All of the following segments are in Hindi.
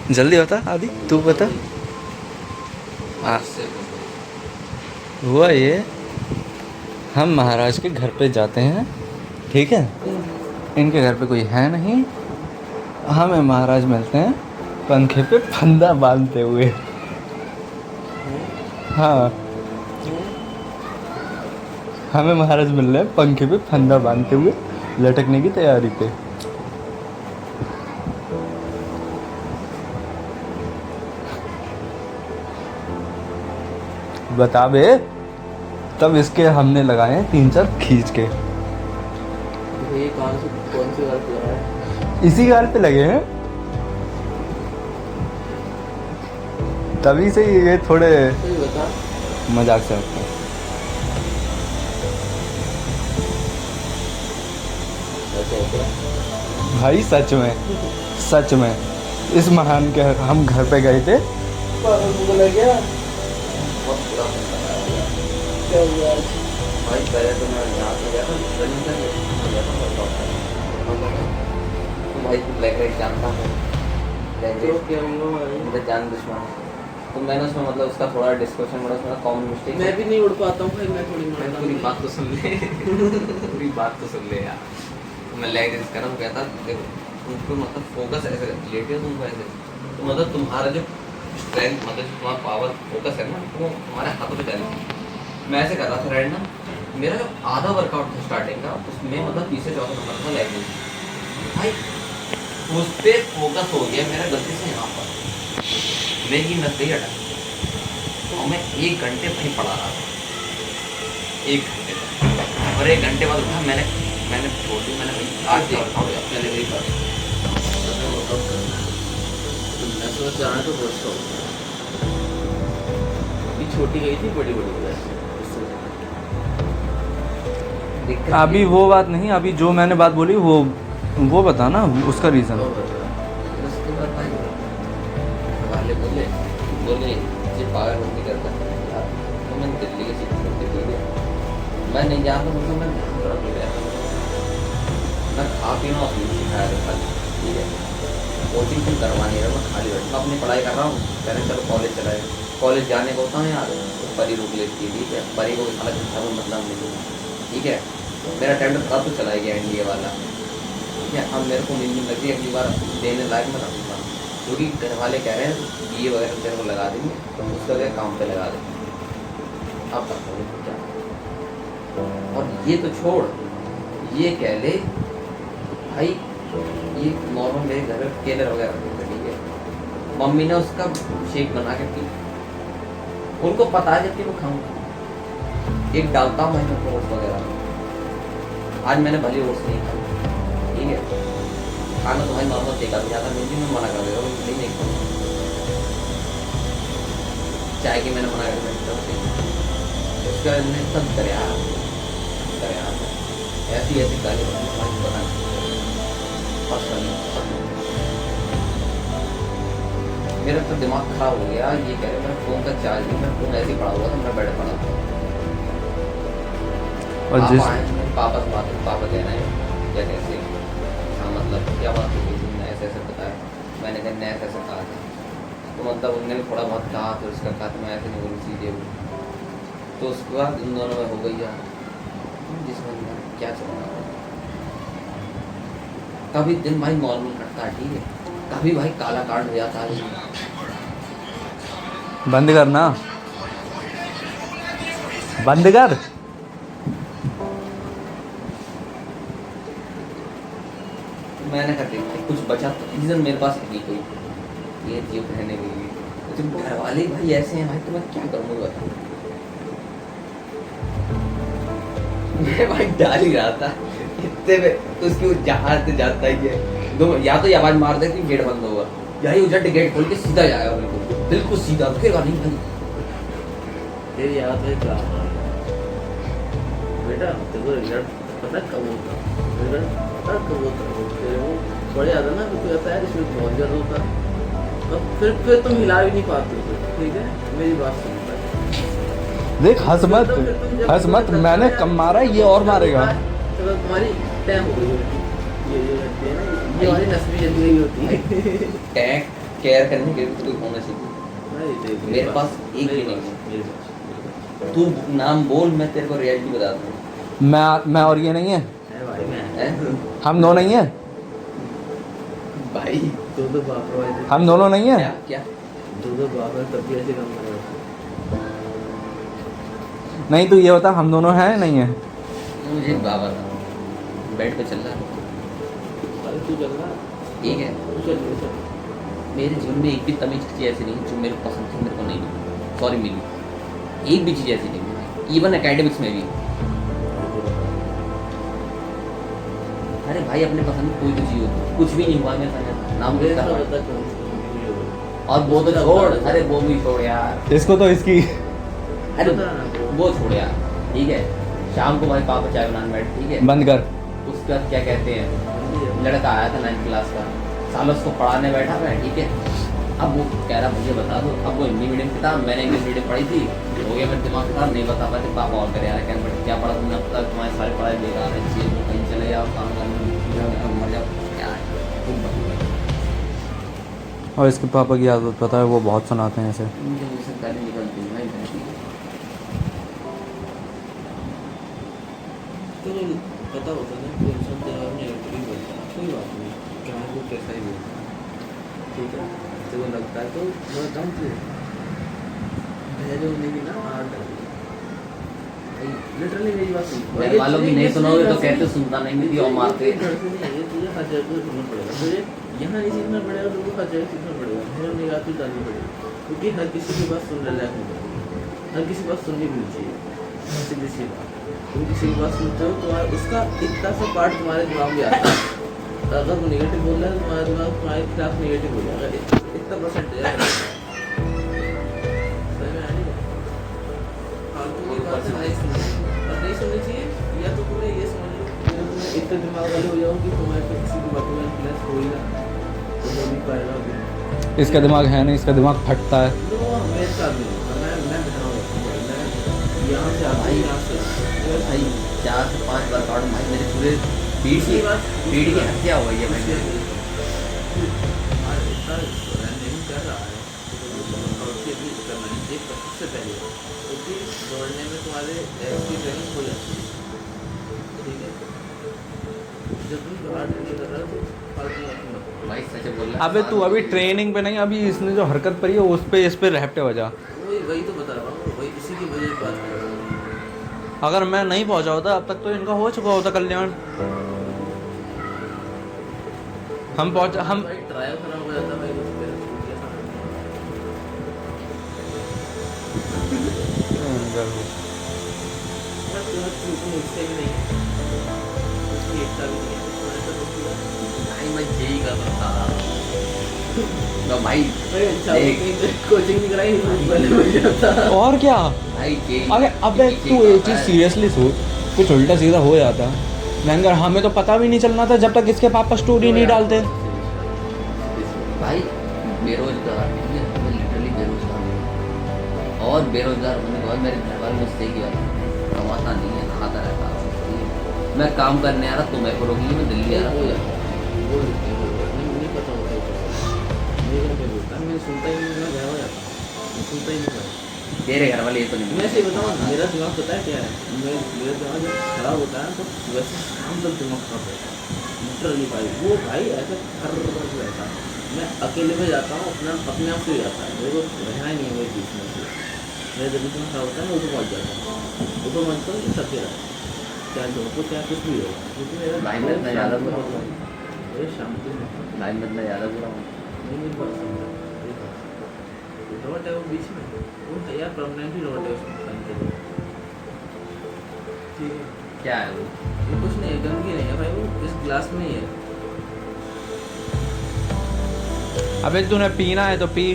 जल्दी बता आदि, तू बता। हाँ, हुआ ये, हम महाराज के घर पे जाते हैं, ठीक है। इनके घर पे कोई है नहीं, हमें महाराज मिलते हैं पंखे पे फंदा बांधते हुए। हाँ, हमें महाराज मिल रहे हैं पंखे पे फंदा बांधते हुए, लटकने की तैयारी पे। बता बे। तब इसके हमने लगाए 3-4 खींच के। ये कौन सी बात कर रहा है? इसी गाल पे लगे हैं, तभी से ये थोड़े तो ये बता। मजाक से लगता है। भाई सच में, सच में इस महान के हम घर पे गए थे। पागल मुझे लग गया। बहुत बुरा फंसा है। क्या हुआ आज? भाई पहले तो मैं यहाँ से गया था, रनिंग करने गया था वर्कआउट करने। तो भाई तू ब्लैक राइट जानता है? तो क्या हुआ भाई? मेरा जान दुश्मन है। तो मैंने उसमें मतलब उसका थोड़ा डिस्कशन बड़ा उसमें कॉमन मिस्टेक। मैं भी नहीं उड़ पाता हूँ भाई, मैं थोड़ी पूरी बात तो सुन ले। पूरी बात तो सुन ले यार। तो मैं लेग रेस कर रहा हूँ, कहता देखो तुमको मतलब फोकस ऐसे लेटे हो तुमको ऐसे, तो मतलब तुम्हारा जो स्ट्रेंथ मतलब तुम्हारा पावर फोकस है ना वो तुम्हारे हाथों पे चले। मैं ऐसे कर रहा था राइट ना, मेरा जो आधा वर्कआउट था स्टार्टिंग का उसमें मतलब तीसरे चौथे नंबर था लेग रेस भाई, उस पर फोकस हो गया मेरा गलती से यहाँ पर, मेरी नस गई हटा। तो मैं 1 घंटे वहीं पड़ा रहा था, 1 घंटे तक। और 1 घंटे बाद उठा, मैंने छोड़ दी, मैंने भाई आज से वर्कआउट पहले मेरी बात जाना तो छोटी गई थी, बड़ी अभी वो बात नहीं, अभी जो मैंने बात बोली वो बता ना, उसका रीज़न। उसके बाद भाई वाले बोले ये पागल नहीं करता यार, तो मैं दिल्ली के सीट छोड़ के ठीक है, मैं नहीं जानता मतलब मैं थोड़ा भी गया मैं खा पीना और सिखाया था खाली, ठीक है। कोचिंग तुम करवा नहीं रहा, मैं खाली बैठ मैं अपनी पढ़ाई कर रहा हूँ, पहले चलो कॉलेज चलाए, कॉलेज जाने को होता है यार तो परी रुक लेती है, ठीक है। परी को अलग शिक्षा में मतलब नहीं दूँगा, ठीक है। मेरा अटेम्प्ट कब तो चला गया एनडीए वाला, ठीक है। अब मेरे को नींद लगी, अगली बार देने लायक मैं रखूँगा, क्योंकि घर वाले कह रहे हैं ये वगैरह तेरे को लगा देंगे तो उसका वगैरह काम पे लगा देंगे। अब तक क्या, और ये तो छोड़, ये कह ले भाई ये नॉर्मल मेरे घर में केलर वगैरह होते, ठीक है। मम्मी ने उसका शेक बना के पी, उनको पता है जबकि मैं खाऊंगा, एक डालता हूँ मैं ओट्स वगैरह, आज मैंने भले ओट्स नहीं खाई, ठीक है। खाना तो भाई नॉर्मल देखा भी जाता, मैं मना कर दे रहा हूँ नहीं खाऊंगा, चाय की मैंने मना कर दिया, उसके बाद मैंने सब दरिया ऐसी गाली पता नहीं मेरा तो दिमाग खराब हो गया। ये कह रहे मेरा फोन का चार्ज नहीं, मेरा फोन ऐसे ही पड़ा हुआ था, मेरा बेड पड़ा था। और जिस पापा से बात, पापा कह रहे हैं क्या कैसे, हाँ मतलब क्या बात हुई थी, मैं ऐसे बताया, मैंने कहा मैं ऐसे कहा था, तो मतलब उनने भी थोड़ा बहुत कहा, फिर उसका कहा तो मैं ऐसे नहीं बोलूँ चीज़ें, तो उसके बाद इन दोनों में हो गई यार, जिसमें क्या चल रहा है। कभी दिन भाई नॉर्मल कटता है, ठीक है, कभी भाई काला कार्ड हो जाता है। बंद करना, बंद कर। मैंने कहा देखते कुछ बचा तो रीजन मेरे पास है नहीं कोई ये जीव रहने के लिए, तो घर वाले भाई ऐसे हैं भाई, तो मैं क्या करूँगा बता। मैं भाई डाल ही रहा था इतने में, तो उसकी जहाज से जाता ही है दो, या तो ये आवाज मार दे कि गेट बंद होगा, या ही उजट गेट खोल के सीधा जाएगा, बिल्कुल सीधा, रुकेगा नहीं भाई। तेरी याद है क्या बेटा, तेरे को रिजल्ट पता कब होता, रिजल्ट पता कब होता, तेरे को बड़े याद है ना, तो कहता है इसमें बहुत ज़्यादा होता, तो फिर तुम हिला भी नहीं पाते हो, ठीक है। मेरी बात सुन देख, हंस मत, मैंने कम मारा, ये और मारेगा। तो तुम्हारी टैंक हो गई, ये वाली नस भी जल्दी गई होती है। टैंक केयर करने के लिए कोई होना चाहिए। भाई देख मेरे पास एक भी नहीं है। मेरे पास तू नाम बोल, मैं तेरे को रियलिटी बता दूँ। मैं और ये नहीं है, है भाई मैं हैं? हम दो नहीं है, भाई दो बाप रे भाई, हम दोनों नहीं क्या है। क्या? दो बाप रे तब भी ऐसे काम कर रहे हो। नहीं तू ये बता हम दोनों हैं नहीं है। मुझे बाबा था, बेड पे चल रहा है। भाई तू चल रहा ठीक है, चल चल मेरे जीवन में एक भी तमीज चीज़ ऐसी नहीं जो मेरे को पसंद थी, मेरे को नहीं मिली। सॉरी मिली, एक भी चीज़ ऐसी नहीं मिली, इवन एकेडमिक्स में भी। अरे भाई अपने पसंद की कोई तो चीज़ हो, कुछ भी नहीं हुआ मेरे साथ, नाम मेरे किसका साथ था? बता कौन सी और वो तो छोड़, अरे वो भी छोड़ यार, इसको तो इसकी अरे बता ना। वो छोड़ यार। ठीक है, शाम को भाई पापा चाय बनाने बैठ, ठीक है। बंद कर। उसके बाद क्या कहते हैं, लड़का आया था 9th क्लास का, साला उसको पढ़ाने बैठा मैं, ठीक है। अब वो कह रहा मुझे बता दो, अब वो हिंदी मीडियम किताब, मैंने इंग्लिश मीडियम पढ़ी थी, हो गया मेरे दिमाग खराब, नहीं बता पाते। पापा और करे यार क्या पढ़, क्या पढ़ा तुमने अब तक, तुम्हारी सारी पढ़ाई बेकार है, चीज कहीं चले जाओ, काम करने मर जाओ, क्या है खूब बढ़िया। और इसके पापा की आदत पता है, वो बहुत सुनाते हैं ऐसे। मुझे मुझसे गाली निकलती है भाई बैठी। तो पता होता है कि इंसान जवाब नेगेटिव बोलता है, कोई बात नहीं, चाहे वो कैसा ही बोलता है, ठीक है। तो वो लगता है तो मैं बताऊँ कि धैर्य होने की ना आर्ट है भाई, लिटरली मेरी बात सुन। घर वालों की नहीं सुनोगे तो कहते सुनता नहीं, मेरी और मारते। घर से नहीं है, तुझे हर जगह को सुनना पड़ेगा, तुझे यहाँ नहीं सीखना पड़ेगा, तुझको हर जगह सीखना पड़ेगा, मेरा निगाह तो डालनी पड़ेगी, क्योंकि हर किसी की बात सुनने लायक नहीं है, हर किसी की बात सुननी भी नहीं चाहिए, सीधी सी बात। तुम किसी की बात सुनते हो, तुम्हारा उसका इतना सा पार्ट तुम्हारे दिमाग में आता है, अगर वो नेगेटिव बोल रहा है तुम्हारा दिमाग तुम्हारे खिलाफ नेगेटिव हो जाएगा, इतना परसेंटेज है। समझ में आ रही है? फालतू की बातें नहीं सुननी चाहिए, और नहीं सुननी चाहिए, या तो तुम्हें ये समझ लो कि तुम्हें इतने दिमाग वाले हो जाओ कि तुम्हारे पे किसी की बातों में इन्फ्लुएंस हो ही ना, तो हो नहीं पाएगा अभी। इसका दिमाग है नहीं, इसका दिमाग फटता है। तो मेरे साथ नहीं होता, मैं बताऊँ, मैं यहाँ से आता हूँ, यहाँ से भाई 4 से 5 वर्कआउट भाई मेरे पूरे पीठ की हत्या हो गई है भाई। नहीं कर रहा है सबसे पहले, क्योंकि दौड़ने में तुम्हारे लेग्स की ट्रेनिंग हो जाती है, ठीक है। जब तुम बाहर ट्रेनिंग कर रहे हो तो फालतू बातें मत करो। भाई सच बोल रहा अबे तू अभी ट्रेनिंग पे नहीं, अभी इसने जो हरकत करी है उस पे, इस पे रैप्टे बजा। वही तो बता रहा हूँ, वही इसी की वजह से बात कर रहा हूँ। अगर मैं नहीं पहुंचा होता अब तक तो इनका हो चुका होता कल्याण। हम पहुंचा, हम भाई ट्रायल खराब हो जाता भाई, उस पे तुम उससे भी नहीं है, उसकी एकता भी नहीं है, तुम्हारे साथ होती है। भाई मैं यही कर रहा था तो भाई भाई अच्छा देख। कोचिंग नहीं कराई, पहले हो जाता। और क्या। भाई यही अरे अबे तू ये चीज़ सीरियसली सोच, कुछ उल्टा सीधा हो जाता मैंगर, हमें तो पता भी नहीं चलना था जब तक इसके पापा स्टोरी नहीं डालते। भाई बेरोजगार नहीं है, मैं लिटरली बेरोजगार हूँ। और बेरोजगार होने के बाद मेरे घर वाले मुझसे ही कमाता नहीं है, खाता रहता है। मैं काम करने आ रहा तो मैं को रोकी, मैं दिल्ली आ रहा वो नहीं पता होता है, मेरे घर पे बोलता है, मैं सुनता ही नहीं, मैं घर हो जाता हूँ, मैं सुनता ही नहीं। तेरे घर वाले ये तो नहीं। मैं सही बताऊँ, मेरा दिमाग पता है क्या है, मेरा दिमाग जब खराब होता है तो वैसे शाम तक दिमाग खराब रहता है लिटरली भाई। वो भाई ऐसा हर रोज रहता है, मैं अकेले में जाता हूँ, अपने आप से हो जाता है, मेरे को रहना ही नहीं है मेरे बीच में से। मेरा जब दिमाग खराब होता है मैं ऊपर पहुँच जाता हूँ, ऊपर पहुँचता हूँ थके रहता है, क्या जो चाहे कुछ भी हो, क्योंकि मेरा भाई मैं इतना ज़्यादा बुरा हूँ, मेरे शांति में भाई मैं इतना ज़्यादा बुरा हूँ। नहीं मेरी बात समझ रोट है वो बीच में, वो है यार परमानेंटली रोट है उसमें शांति में, ठीक है। क्या है वो? ये कुछ नहीं है, गंदगी नहीं है भाई, वो इस ग्लास में ही है। अबे तूने पीना है तो पी।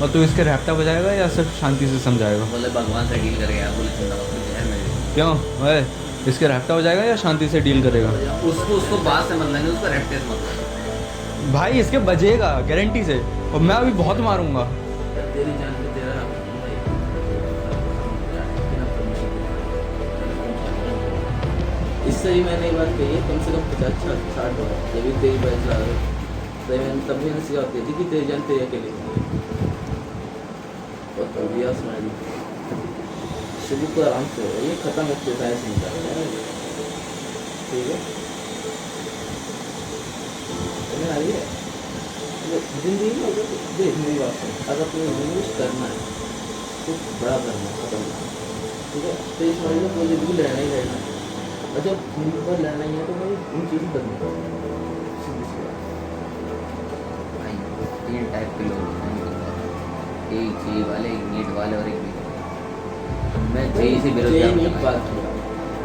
और तू इसके रैप्टा बजाएगा या सिर्फ शांति से समझाएगा? बोले भगवान से डील कर गया, बोले चिंता मत कर, जहर में क्यों ओए, इसके रैप्टा बजाएगा या शांति से डील करेगा? उसको बात से मतलब नहीं, उसको रेप्टे से मतलब। भाई इसके बजेगा गारंटी से, और मैं अभी बहुत मारूंगा। तेरी जान पे तेरा बिना permission के। इससे इससे ही मैंने एक बात कही है, कम से कम 50-60 बार जब भी तेरी बाइक चला रहे तो मैंने तब भी मैंने सिखाती थी कि तेरी जान तेरे अकेले की है। और तभी आसमान शुरू को आराम से हो, ये खत्म एक्सरसाइज नहीं करता है, ठीक है? समझ आ रही है? जिंदगी में अगर देख मेरी बात सुन, अगर तुम्हें यूज करना है तो बड़ा करना है, खत्म करना है, ठीक है? तो इस मामले में मुझे भी लड़ना ही लड़ना है, और जब जिंदगी पर लड़ना ही है तो भाई इन चीज़ों करनी है, सीधी सी बात। भाई 3 टाइप के लोग हैं, एक जे वाले, एक नीट वाले और एक बी। मैं जे से बेरोजगार नीट हूँ। बात किया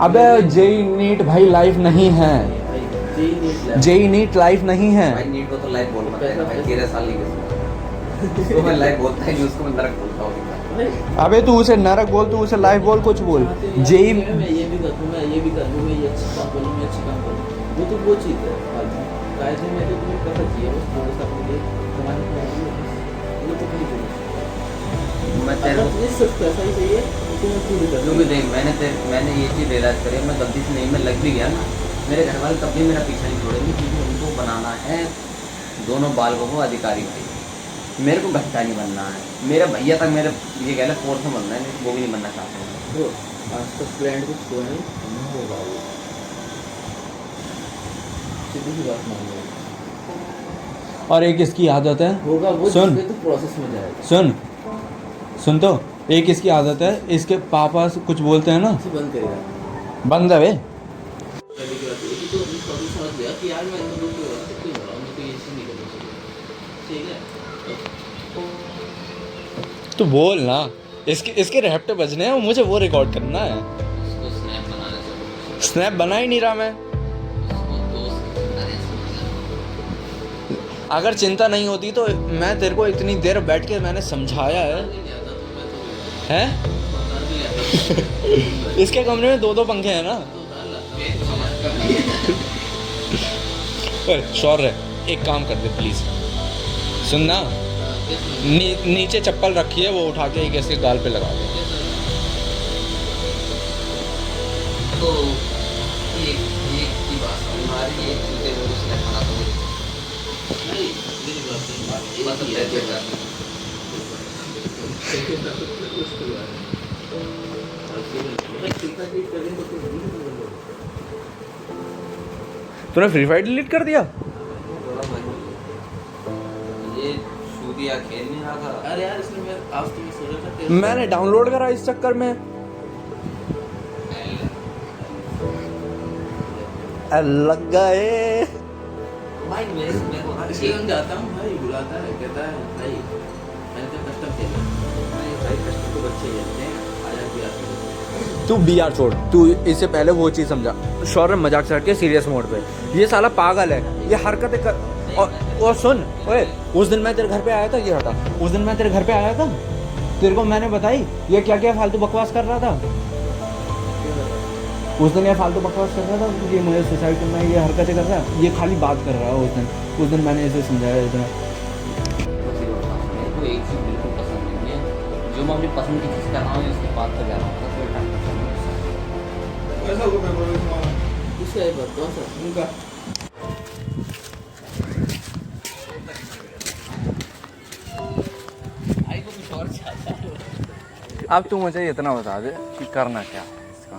अबे जेई नीट भाई लाइफ नहीं है, भाई, नीट जेई नीट लाइफ नहीं है। भाई नीट को तो लाइफ बोल मत देना भाई, 13 साल की उसको मैं लाइफ बोलता है, उसको मैं नरक बोलता हूँ। अबे तू उसे नरक बोल, तू उसे लाइफ बोल, कुछ बोल। जेई मैं ये भी कर दूँ, मैं ये भी कर लूँ, मैं ये अच्छी काम करूँ, मैं अच्छी काम करूँ, वो तो वो चीज़ है। कायदे में तो तुम्हें पता चाहिए बस थोड़ा सा अपने लिए कमाने को वो तो कहीं नहीं। मैं तेरे अगर तुझे सिर्फ पैसा ही चाहिए तो मैं पूरी कर क्योंकि देख मैंने ये चीज़ रियलाइज़ करी, मैं गलती से नहीं, मैं लग भी गया ना, मेरे घर वाले तब भी मेरा पीछा नहीं छोड़ेंगे, क्योंकि उनको बनाना है दोनों बालकों को अधिकारी भाई। मेरे को घंटा नहीं बनना है, मेरा भैया तक मेरे ये कह रहे फोर्स में बनना है, वो भी नहीं बनना चाहते हैं। तो आज तक क्लाइंट कुछ हुआ नहीं होगा, वो सीधी सी बात मान लो, और एक इसकी आदत है, होगा वो सुन। जिसके तो प्रोसेस में जाएगा। सुन तो, एक इसकी आदत है, इसके पापा कुछ बोलते हैं ना, इसे बंद करेगा बंद है बे। पहले की बात ये कि तो अपनी प्रॉब्लम समझ गया कि यार मैं तो क्यों हो रहा हूँ, मैं तो ये चीज़ नहीं करनी चाहिए, ठीक है? तू बोल ना, इसके रैप्टे बजने हैं, मुझे वो रिकॉर्ड करना है। उसको स्नैप बनाना चाहिए, स्नैप बना ही नहीं रहा मैं। उसको दोस्त बनाने चाहिए। अगर चिंता नहीं होती तो मैं तेरे को इतनी देर बैठ के मैंने समझाया है इसके कमरे में 2-2 पंखे हैं ना। शौर्य एक काम कर दे प्लीज, सुनना, नीचे चप्पल रखी है, वो उठा के एक ऐसे गाल पे लगा दे। तो एक की बात हमारी एक चीज़ें वो उसने खाना तो नहीं मेरी बात नहीं, बात एक मतलब ही है। कैसे कर तूने फ्री फायर डिलीट कर दिया? ये सूदिया खेल नहीं रहा था। अरे यार इसमें मैं आज तो मैं सोचा था कि मैंने डाउनलोड करा इस चक्कर में। लग गए भाई मैं तो इसके हम जाता हूँ भाई, बुलाता है, कहता है भाई मैंने तो कस्टम खेला, भाई कस्टम तो बच्चे खेलते हैं, आजा भी आते हैं। तू बीआर छोड़, तू इससे पहले वो चीज़ समझा। शौर्य मजाक से हट के सीरियस मोड पे, ये साला पागल है, ये हरकतें कर। और सुन, ओए उस दिन मैं तेरे घर पे आया था, ये हटा, उस दिन मैं तेरे घर पे आया था, तेरे को मैंने बताई ये क्या क्या फालतू बकवास कर रहा था। उस दिन ये फालतू बकवास कर रहा था, ये मुझे सुसाइड करना है, ये हरकतें कर रहा है, ये खाली बात कर रहा है। उस दिन मैंने इसे समझाया इतना। मेरे को एक चीज़ बिल्कुल पसंद नहीं है, जो मैं अपनी पसंद की चीज़ कर रहा हूँ उसके पास से जा रहा हूँ, किसका है बात, कौन सा उनका? भाई को कुछ और चाहता है। अब तू मुझे इतना बता दे कि करना क्या है इसका।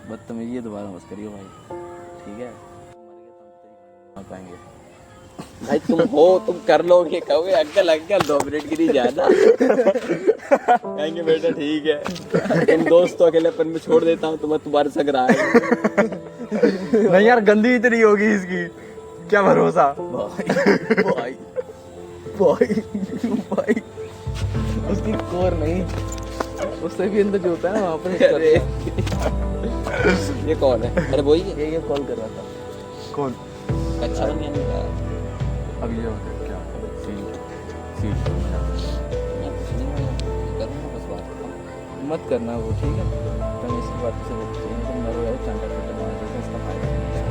बदतमीजी ये दोबारा मत करियो भाई, ठीक है? मर पाएंगे भाई तुम हो, तुम कर लोगे, कहोगे अंकल अंकल 2 मिनट की नहीं ज्यादा कहेंगे बेटा ठीक है, तुम दोस्तों अकेलेपन में छोड़ देता हूँ, तुम्हें तुम्हारे संग रहा है। नहीं यार गंदी इतनी होगी इसकी, क्या भरोसा। भाई भाई भाई उसकी कोर नहीं, उससे भी अंदर जो होता है ना वहाँ पर अरे ये कौन है? अरे वही है, ये कॉल कर रहा था। कौन? अच्छा बन गया नहीं अब ये होता है क्या मत करना वो, ठीक है? तुम इसकी बात से तुम मरो यार, चांटा पेटा मार देते, इसका फायदा नहीं है।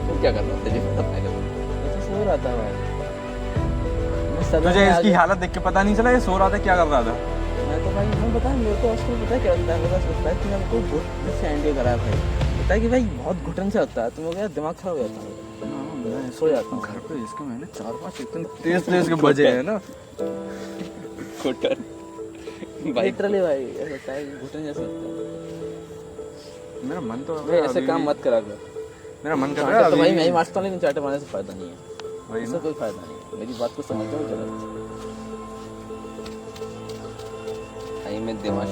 तुम क्या कर रहा था? मैं तो सो रहा था भाई, मैं सदमा तुझे में आ इसकी गया। हालत देख के पता नहीं चला ये सो रहा था, क्या कर रहा था? मैं तो भाई मैं बता, मेरे को आजकल पता है क्या लगता है, मेरे पास लगता है कि हमको बहुत सैंड करा है भाई। होता है कि भाई बहुत घुटन से होता है, तुम लोग यार दिमाग खराब हो जाता है, मैं सो जाता हूँ घर पे इसके मैंने 4-5 इतने तेज के बजे हैं ना। घुटन भाई लिटरली भाई ऐसा होता है, घुटन जैसा होता है मेरा मन तो भाई। ऐसे काम मत करा कर। मेरा मन कर रहा है चाटे तो भाई अभी। मैं ही मारता हूँ, लेकिन चाटे मारने से फायदा नहीं है, वही इससे ना। कोई फायदा नहीं है, मेरी बात को समझ जाओ जरा। भाई मैं दिमाग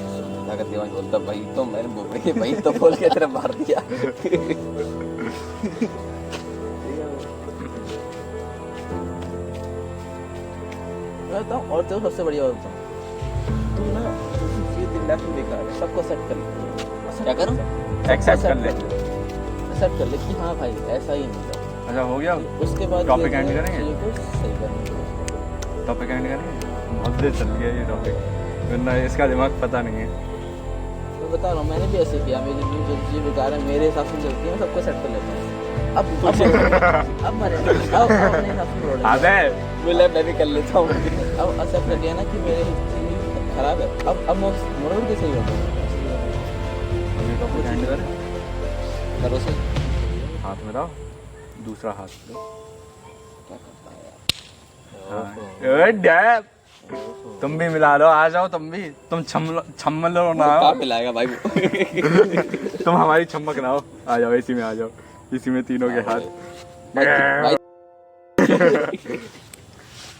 अगर दिमाग बोलता भाई तो मैंने बोल रही भाई तो बोल के तेरा मार दिया। मैं बताऊँ और तो सबसे बढ़िया बात बताऊँ, तू ना ये दिन लाख में बेकार है, सबको सेट कर ले। क्या करूं? एक्सेप्ट कर ले। एक्सेप्ट कर ले कि हाँ भाई ऐसा ही नहीं था। अच्छा हो गया। उसके बाद Topic ये end है, करेंगे? चीज़ों को सही करना चाहिए। टॉपिक एंड करेंगे। बहुत देर चल गया ये टॉपिक, वरना इसका दिमाग पता नहीं है। मैं बता रहा हूँ, मैंने भी ऐसे किया, मेरी जो चीज़ बेकार है मेरे हिसाब से चलती है, मैं सबको सेट कर लेता हूँ। अब मरे अब अपने हिसाब से रोड अबे बोला मैं भी कर लेता हूँ। अब एक्सेप्ट कर लिया ना कि मेरे चीज़ खराब है, अब मोरल के सही होता है। ये टॉपिक एंड करें। करो सही। हाथ में रहो, दूसरा हाथ लो। क्या करता है यार? हाँ। ए, डैब। तुम भी मिला लो, आ जाओ तुम भी। तुम छम्मल लो ना कहाँ आओ। पिलाएगा भाई वो? तुम हमारी छम्मक ना हो, आ जाओ इसी में, आ जाओ इसी में तीनों के हाथ। भाई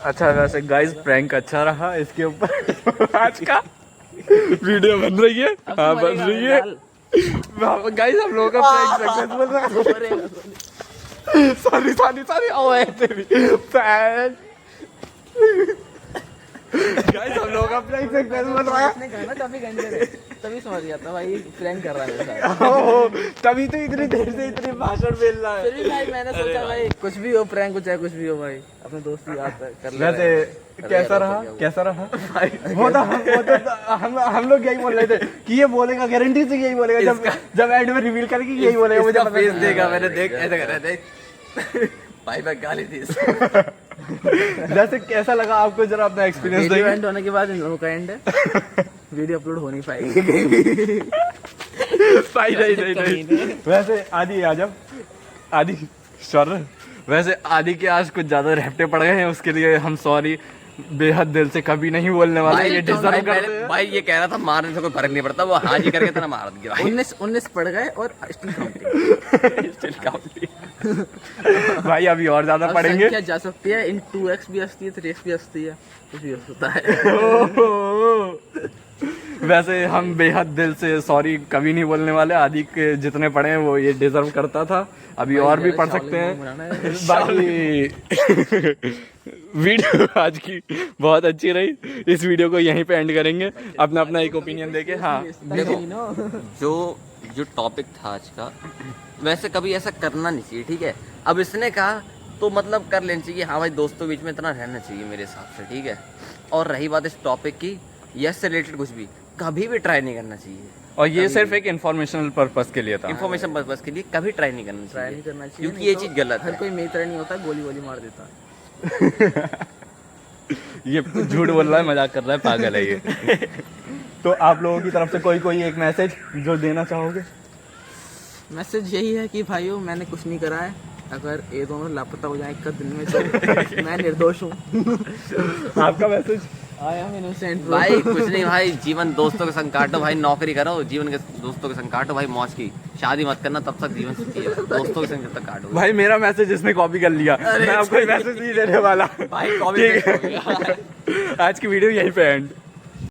अच्छा वैसे गाइस प्रैंक अच्छा रहा इसके ऊपर। आज का वीडियो बन रही है, हाँ बन रही है गाइस। हम लोगों का प्रैंक सक्सेसफुल रहा। सॉरी ओए तेरी फैन। गाइस हम लोगों का प्रैंक सक्सेसफुल रहा। इसने कहा ना टॉपिक एंड करे, तभी समझ गया था भाई प्रैंक कर रहा है मेरे साथ। ओहो, तभी तो इतनी देर से इतनी भाषण मिल रहा है। फिर भी भाई मैंने सोचा भाई कुछ भी हो, प्रैंक हो चाहे कुछ भी हो भाई, अपने दोस्त की याद कर ले। वैसे कैसा रहा वो तो हम लोग यही बोल रहे थे कि ये बोलेगा, गारंटी से यही बोलेगा। जब एंड में रिवील करेंगे यही बोलेगा, मुझे पता फेस है। देगा मैंने, देख ऐसा कर रहा देख। भाई मैं गाली दी इसको। वैसे कैसा लगा आपको, जरा अपना एक्सपीरियंस वीडियो देंगे। एंड होने के बाद इन लोगों का एंड है, वीडियो अपलोड हो नहीं पाएगी। नहीं। वैसे आदि आ जाओ, आदि सॉरी। वैसे आदि के आज कुछ ज्यादा रैप्टे पड़ गए हैं, उसके लिए हम सॉरी बेहद दिल से कभी नहीं बोलने वाले। ये डिजर्व करते हैं। भाई ये कह रहा था मारने से कोई फर्क नहीं पड़ता, वो हाजी करके तेरा मार दिया। 19 पड़ गए और स्टिल काउंटिंग। भाई अभी और ज्यादा पढ़ेंगे। संख्या जा सकती है, इन 2x भी हंसती है, 3x भी हंसती है, कुछ भी हो सकता है। वैसे हम बेहद दिल से सॉरी कभी नहीं बोलने वाले। आदि के जितने पढ़े हैं वो ये डिजर्व करता था, अभी और भी पढ़ सकते हैं। बाकी वीडियो आज की बहुत अच्छी रही, इस वीडियो को यहीं पे एंड करेंगे अपना अपना एक ओपिनियन देके। हाँ जो टॉपिक था आज का, वैसे कभी ऐसा करना नहीं चाहिए, ठीक है। अब इसने कहा तो मतलब कर लेना चाहिए। हाँ भाई दोस्तों बीच में इतना रहना चाहिए मेरे हिसाब से, ठीक है। और रही बात इस टॉपिक की, यस से रिलेटेड कुछ भी कभी भी ट्राई नहीं करना चाहिए। और ये सिर्फ एक इन्फॉर्मेशनल पर्पस के लिए था, इन्फॉर्मेशन पर्पस के लिए कभी ट्राई नहीं करना ट्राई चाहिए, नहीं करना चाहिए, क्योंकि ये चीज़ गलत हर है। कोई मित्र नहीं होता, गोली वोली मार देता है। ये झूठ बोल रहा है, मजाक कर रहा है, पागल है ये। तो आप लोगों की तरफ से कोई एक मैसेज जो देना चाहोगे? मैसेज यही है कि भाइयों मैंने कुछ नहीं करा है, अगर ये दोनों लापता हो जाए एक दिन में तो मैं निर्दोष हूँ। आपका मैसेज? आई एम इनोसेंट भाई कुछ नहीं भाई, जीवन दोस्तों के संग काटो भाई, नौकरी करो, जीवन के दोस्तों के संग काटो भाई, मौज की। शादी मत करना, तब तक जीवन सुखी है, दोस्तों के संग जब तक काटो। भाई मेरा मैसेज इसने कॉपी कर लिया, मैं आपको मैसेज नहीं देने वाला। भाई कॉपी ठीक है। आज की वीडियो यहीं पे एंड।